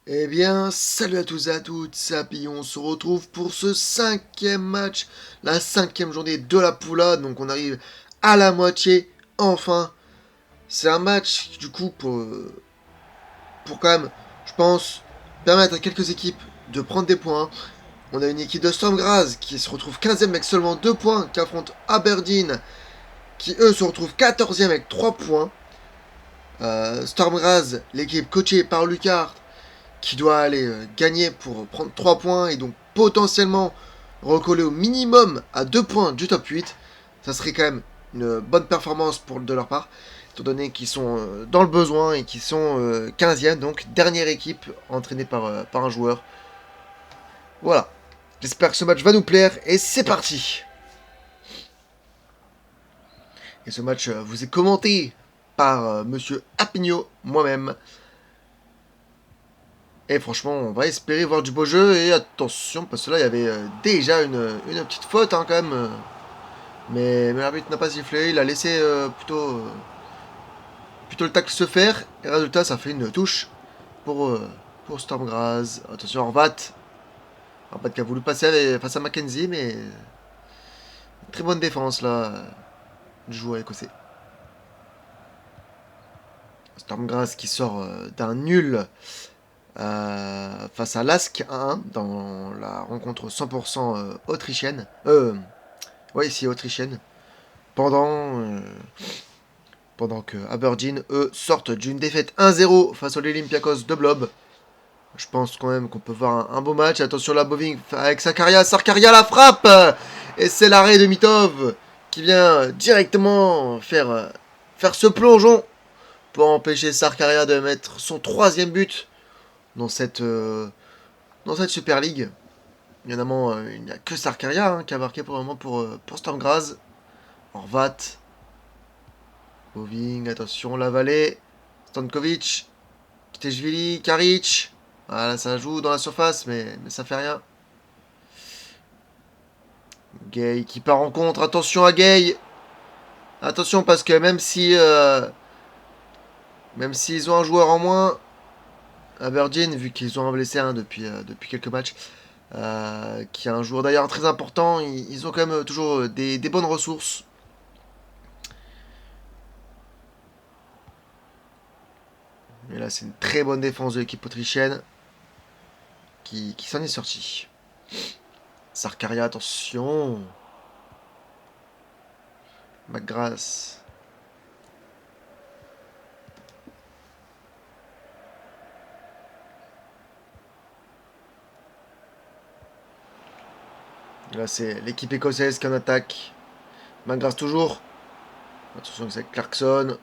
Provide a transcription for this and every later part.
Eh bien, salut à tous et à toutes, c'est Happy, on se retrouve pour ce cinquième match, la cinquième journée de la Poula, donc on arrive à la moitié, enfin. C'est un match, du coup, pour quand même, je pense, permettre à quelques équipes de prendre des points. On a une équipe de Stormgrass qui se retrouve 15ème avec seulement 2 points, qui affronte Aberdeen, qui eux se retrouvent 14ème avec 3 points. Stormgrass, l'équipe coachée par Lucas, qui doit aller gagner pour prendre 3 points et donc potentiellement recoller au minimum à 2 points du top 8. Ça serait quand même une bonne performance de leur part, étant donné qu'ils sont dans le besoin et qu'ils sont 15e, donc dernière équipe entraînée par un joueur. Voilà. J'espère que ce match va nous plaire et c'est parti. Et ce match vous est commenté par Monsieur Apigno, moi-même. Et franchement, on va espérer voir du beau jeu. Et attention, parce que là, il y avait déjà une petite faute hein, quand même. Mais l'arbitre n'a pas sifflé. Il a laissé plutôt le tacle se faire. Et résultat, ça fait une touche pour Stormgrass. Attention, Horvat. Horvat qui a voulu passer face à Mackenzie, mais très bonne défense là du joueur écossais. Stormgrass qui sort d'un nul face à Lask 1-1 dans la rencontre 100% autrichienne. Oui, si autrichienne. Pendant, euh, pendant que Aberdeen, eux, sortent d'une défaite 1-0 face aux Olympiakos de Blob. Je pense quand même qu'on peut voir un beau match. Attention la Boving avec Sakaria. Sarkaria la frappe. Et c'est l'arrêt de Mitov qui vient directement faire ce plongeon pour empêcher Sarkaria de mettre son troisième but dans cette Super League. Évidemment, il n'y a que Sarkaria qui a marqué pour le moment pour Stormgrass. Horvat. Boving, attention, la vallée. Stankovic. Kitejvili, Karic. Voilà, ça joue dans la surface, mais ça fait rien. Gay qui part en contre. Attention à Gay. Attention parce que même s'ils ont un joueur en moins, Aberdeen, vu qu'ils ont un blessé depuis quelques matchs, qui est un joueur d'ailleurs très important, ils ont quand même toujours des bonnes ressources. Mais là, c'est une très bonne défense de l'équipe autrichienne qui s'en est sortie. Sarkaria, attention. McGrath. Là, c'est l'équipe écossaise qui en attaque. McGrath toujours. Attention, c'est Clarkson.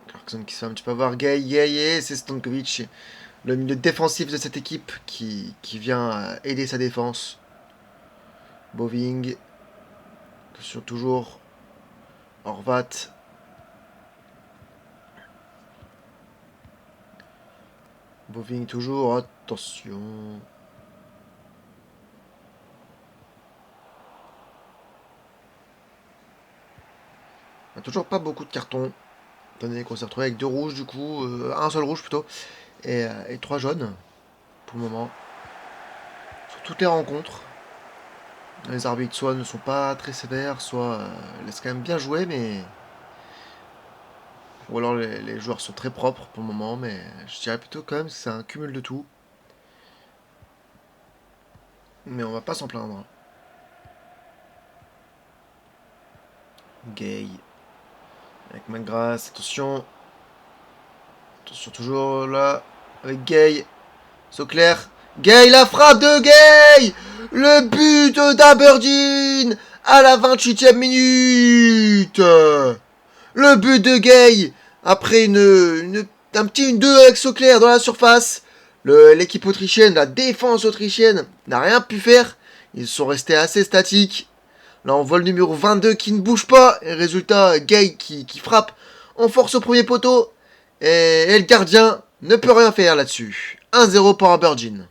Clarkson qui se fait un petit peu avoir. Gay, et c'est Stankovic, le milieu défensif de cette équipe qui vient aider sa défense. Boving. Attention, toujours. Horvat. Boving, toujours. Attention. On a toujours pas beaucoup de cartons. Étant donné qu'on s'est retrouvé avec deux rouges, du coup. Un seul rouge plutôt. Et trois jaunes. Pour le moment. Sur toutes les rencontres. Les arbitres soit ne sont pas très sévères, soit laissent quand même bien jouer, mais. Ou alors les joueurs sont très propres pour le moment, mais je dirais plutôt quand même que c'est un cumul de tout. Mais on va pas s'en plaindre. Gay. Avec McGrath, attention. Attention toujours là. Avec Gay. Sauclair. Gay, la frappe de Gay. Le but d'Aberdeen à la 28e minute. Le but de Gay après un petit 1-2 avec Sauclair dans la surface. L'équipe autrichienne, la défense autrichienne n'a rien pu faire. Ils sont restés assez statiques. Là, on voit le numéro 22 qui ne bouge pas. Et résultat, Gay qui frappe en force au premier poteau. Et le gardien ne peut rien faire là-dessus. 1-0 pour Aberdeen.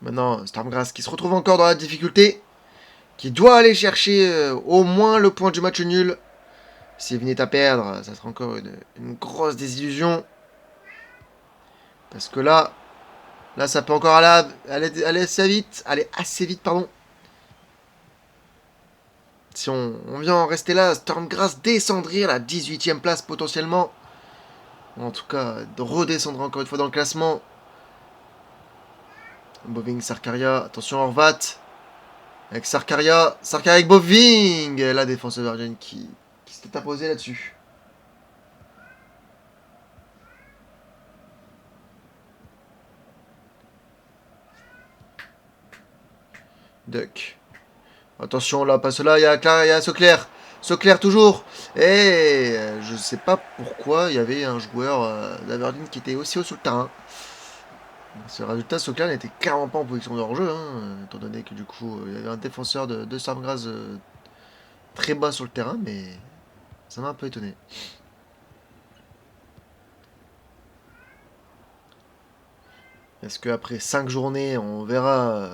Maintenant, Stormgrass qui se retrouve encore dans la difficulté. Qui doit aller chercher au moins le point du match nul. S'il venait à perdre, ça serait encore une grosse désillusion. Parce que là, ça peut encore aller assez vite. Aller assez vite, pardon. Si on vient en rester là, Stormgrass descendrait à la 18ème place potentiellement. En tout cas, de redescendre encore une fois dans le classement. Boving, Sarkaria, attention Horvat. Avec Sarkaria avec Boving. La défense de Virgin qui s'était imposée là-dessus. Duck. Attention là, passe là, il y a Soclair. Soclair toujours. Et je sais pas pourquoi il y avait un joueur d'Aberdeen qui était aussi haut sur le terrain. Ce résultat, Soclair n'était clairement pas en position de hors-jeu, étant donné que du coup il y avait un défenseur de Stormgrass très bas sur le terrain, mais ça m'a un peu étonné. Est-ce qu'après 5 journées, on verra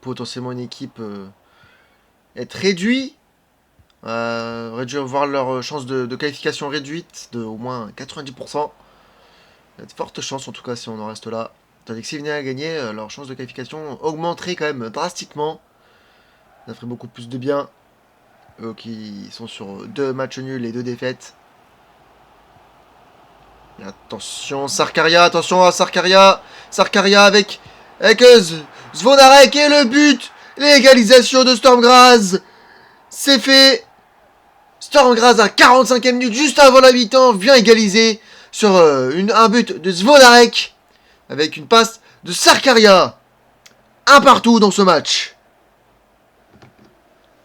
potentiellement une équipe être réduite, voir leur chance de qualification réduite de au moins 90%. Il y a de fortes chances en tout cas si on en reste là. Tandis que s'ils venaient à gagner, leur chance de qualification augmenterait quand même drastiquement. Ça ferait beaucoup plus de bien. Eux qui sont sur 2 matchs nuls et 2 défaites. Et attention Sarkaria, attention à Sarkaria. Sarkaria avec Zvonarek et le but. L'égalisation de Stormgrass. C'est fait. Stormgrass à 45e minute, juste avant la mi-temps, vient égaliser sur un but de Zvonarek. Avec une passe de Sarkaria. Un partout dans ce match.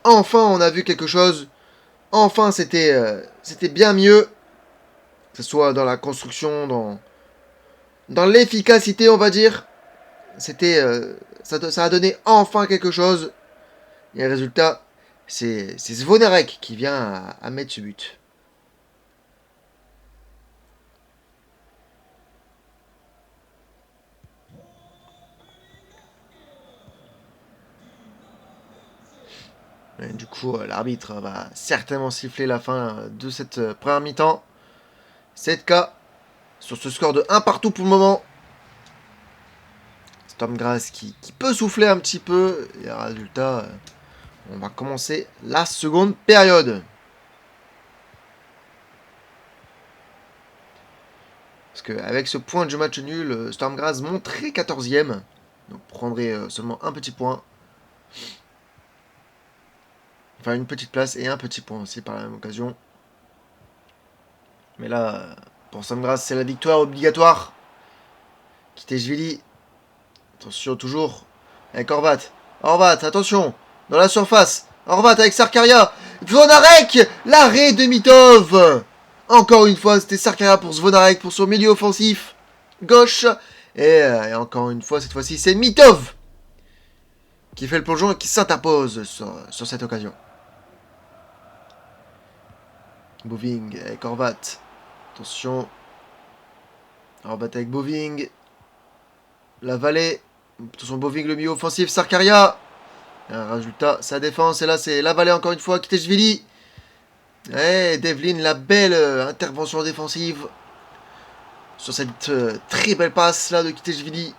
Enfin, on a vu quelque chose. Enfin, c'était bien mieux. Que ce soit dans la construction, dans l'efficacité, on va dire. Ça a donné enfin quelque chose. Et le résultat, c'est Zvonarek qui vient à mettre ce but. Et du coup, l'arbitre va certainement siffler la fin de cette première mi-temps. 7K sur ce score de 1 partout pour le moment. Stormgrass qui peut souffler un petit peu. Et résultat, on va commencer la seconde période. Parce qu'avec ce point du match nul, Stormgrass monterait 14e. Donc prendrait seulement un petit point. Enfin une petite place et un petit point aussi par la même occasion. Mais là, pour Stormgrass, c'est la victoire obligatoire. Kitejvili. Attention toujours. Avec Horvat. Horvat, attention. Dans la surface. Horvat avec Sarkaria. Zvonarek. L'arrêt de Mitov. Encore une fois, c'était Sarkaria pour Zvonarek pour son milieu offensif. Gauche. Et encore une fois, cette fois-ci, c'est Mitov qui fait le plongeon et qui s'interpose sur cette occasion. Boving avec Horvat. Attention. Horvat avec Boving. La vallée. Attention, Boving, le milieu offensif. Sarkaria. Un résultat, sa défense. Et là, c'est la vallée encore une fois. Kitejvili. Et Devlin, la belle intervention défensive. Sur cette très belle passe là de Kitejvili.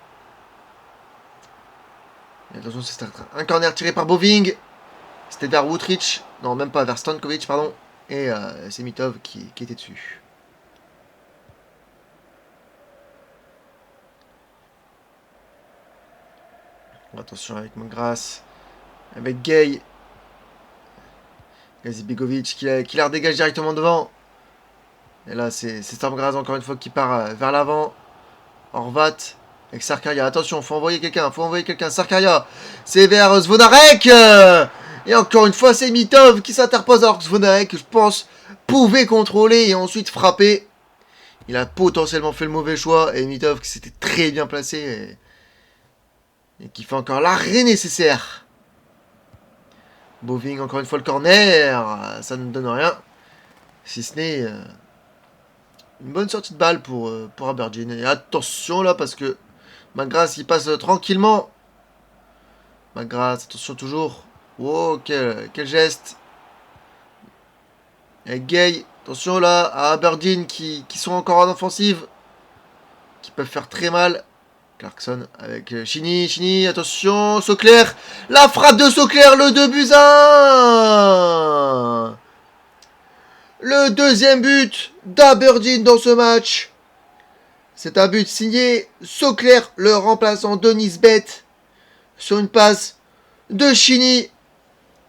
Et attention, c'est un corner tiré par Boving. C'était vers Woodrich. Non, même pas, vers Stankovic, pardon. Et c'est Mitov qui était dessus. Attention avec Mongras. Avec Gay. Gazibegovic qui la redégage directement devant. Et là, c'est Stormgrass encore une fois qui part vers l'avant. Horvat avec Sarkaria. Attention, faut envoyer quelqu'un. Sarkaria. C'est vers Zvonarek. Et encore une fois, c'est Mitov qui s'interpose alors que Zvonarek, je pense, pouvait contrôler et ensuite frapper. Il a potentiellement fait le mauvais choix. Et Mitov qui s'était très bien placé. Et qui fait encore l'arrêt nécessaire. Boving, encore une fois, le corner. Ça ne donne rien. Si ce n'est une bonne sortie de balle pour Aberdeen. Et attention là, parce que Mongras, il passe tranquillement. McGrath, attention toujours. Oh, quel geste. Et Gay, attention là, à Aberdeen qui sont encore en offensive. Qui peuvent faire très mal. Clarkson avec Chini, attention, Sauclair. La frappe de Sauclair, le 2-1. Le deuxième but d'Aberdeen dans ce match. C'est un but signé Sauclair, le remplaçant de Nisbet. Sur une passe de Chini.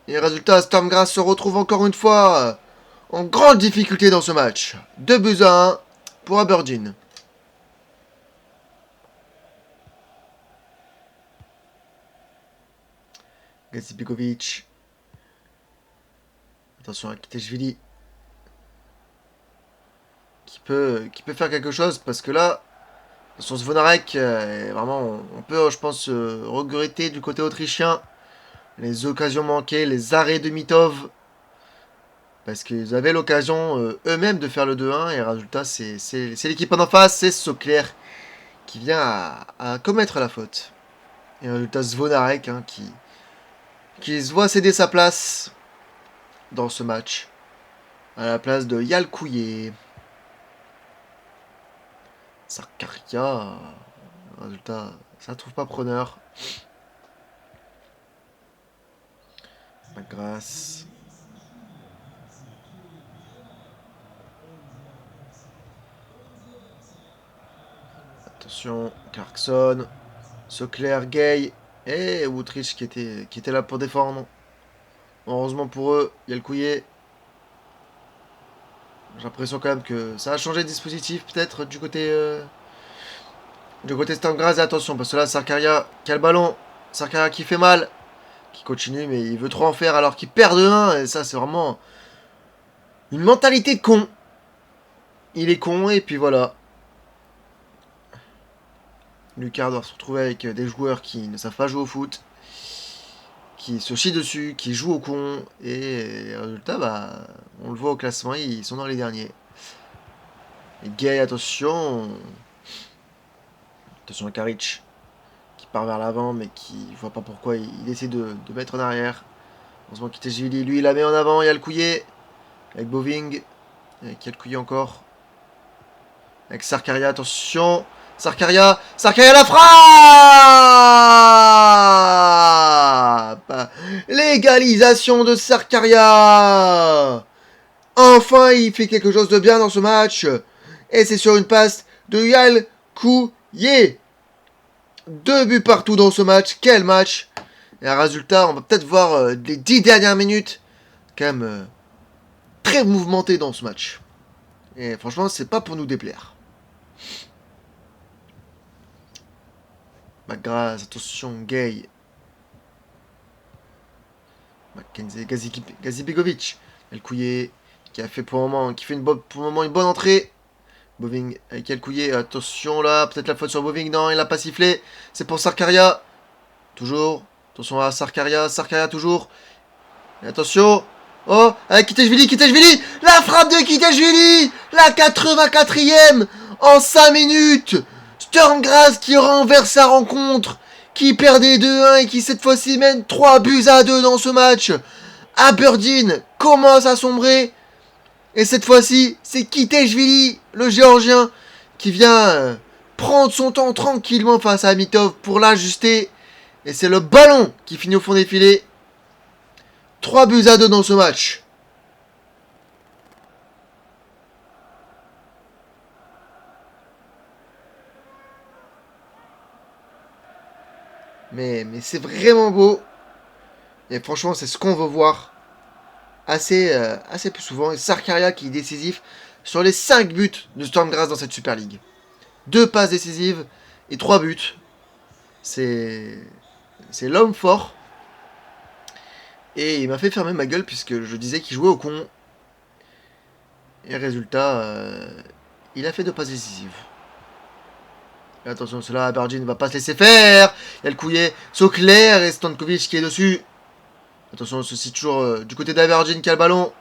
Et résultat, Stormgrass se retrouve encore une fois en grande difficulté dans ce match. 2-1 pour Aberdeen. Gazibegovic. Attention à Kiteshvili. Qui peut faire quelque chose parce que là, sur Zvonarek, vraiment, on peut, je pense, regretter du côté autrichien les occasions manquées, les arrêts de Mitov. Parce qu'ils avaient l'occasion eux-mêmes de faire le 2-1 et résultat, c'est l'équipe en face, c'est Sauclair qui vient à commettre la faute. Et résultat, Zvonarek qui se voit céder sa place dans ce match à la place de Yalkouye. Sarkaria, résultat, ça ne trouve pas preneur. McGrath. Attention, Clarkson, Sauclair, Gay et Woodrich qui était là pour défendre. Heureusement pour eux, il y a le couillet. J'ai l'impression quand même que ça a changé de dispositif peut-être du côté Stormgrass. Et attention parce que là Sarkaria qui a le ballon, Sarkaria qui fait mal, qui continue mais il veut trop en faire alors qu'il perd de 1 et ça c'est vraiment une mentalité de con. Il est con et puis voilà. Lucas doit se retrouver avec des joueurs qui ne savent pas jouer au foot, qui se chient dessus, qui jouent au con, et résultat, bah, on le voit au classement, ils sont dans les derniers. Et Gay, attention à Karic, qui part vers l'avant, mais qui voit pas pourquoi il essaie de mettre en arrière. Heureusement qu'il était Gili, lui il la met en avant, il y a le couillet, avec Boving, et qui a le couillet encore. Avec Sarkaria, attention Sarkaria la frappe. L'égalisation de Sarkaria. Enfin, il fait quelque chose de bien dans ce match. Et c'est sur une passe de Yalkouye. 2 buts partout dans ce match. Quel match. Et un résultat, on va peut-être voir les 10 dernières minutes. Quand même très mouvementé dans ce match. Et franchement, c'est pas pour nous déplaire. McGrath, attention, Gay. Mackenzie, Gazibegovic. El Couillet, qui a fait pour le moment, qui fait pour le moment une bonne entrée. Boving avec El Couillet, attention là, peut-être la faute sur Boving, non, il n'a pas sifflé. C'est pour Sarkaria. Toujours. Attention à Sarkaria toujours. Et attention. Oh, avec Kiteshvili. La frappe de Kiteshvili. La 84e en 5 minutes. Stormgrass qui renverse sa rencontre, qui perdait 2-1 et qui cette fois-ci mène 3-2 dans ce match. Aberdeen commence à sombrer. Et cette fois-ci, c'est Kiteshvili, le géorgien, qui vient prendre son temps tranquillement face à Mitov pour l'ajuster. Et c'est le ballon qui finit au fond des filets. 3-2 dans ce match. Mais c'est vraiment beau. Et franchement, c'est ce qu'on veut voir assez plus souvent. Et Sarkaria qui est décisif sur les 5 buts de Stormgrass dans cette Super League. 2 passes décisives et 3 buts. C'est l'homme fort. Et il m'a fait fermer ma gueule puisque je disais qu'il jouait au con. Et résultat, il a fait 2 passes décisives. Et attention, cela, Aberdeen ne va pas se laisser faire. Il y a le couillet, Sauclair et Stankovic qui est dessus. Attention, ceci toujours du côté d'Aberdeen qui a le ballon.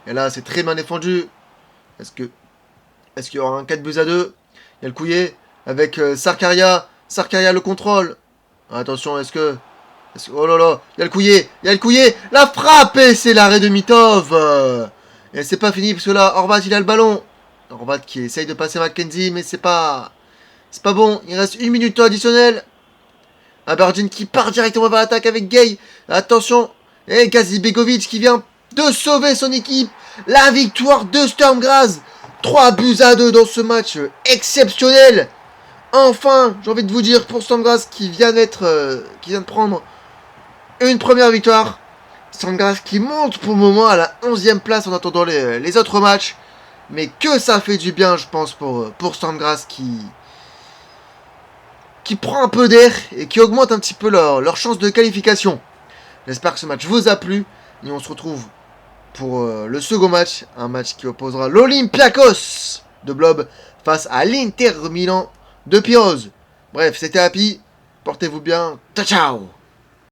Et là, c'est très bien défendu. Est-ce qu'il y aura un 4-2 Il y a le couillet avec Sarkaria. Sarkaria le contrôle. Attention, est-ce que Oh là là, il y a le couillé, la frappe et c'est l'arrêt de Mitov. Et c'est pas fini parce que là, Horvat il a le ballon. Horvat qui essaye de passer McKenzie mais c'est pas bon. Il reste 1 minute additionnelle. Aberdeen qui part directement vers l'attaque avec Gay. Attention, et Gazi Begovic qui vient de sauver son équipe. La victoire de Sturm Graz. 3-2 dans ce match exceptionnel. Enfin, j'ai envie de vous dire pour Sturm Graz qui vient de prendre une première victoire. Sturm Graz qui monte pour le moment à la 11e place en attendant les autres matchs. Mais que ça fait du bien, je pense, pour Sturm Graz qui prend un peu d'air et qui augmente un petit peu leur chance de qualification. J'espère que ce match vous a plu. Et on se retrouve pour le second match. Un match qui opposera l'Olympiakos de Blob face à l'Inter Milan de Pirose. Bref, c'était Happy. Portez-vous bien. Ciao, ciao.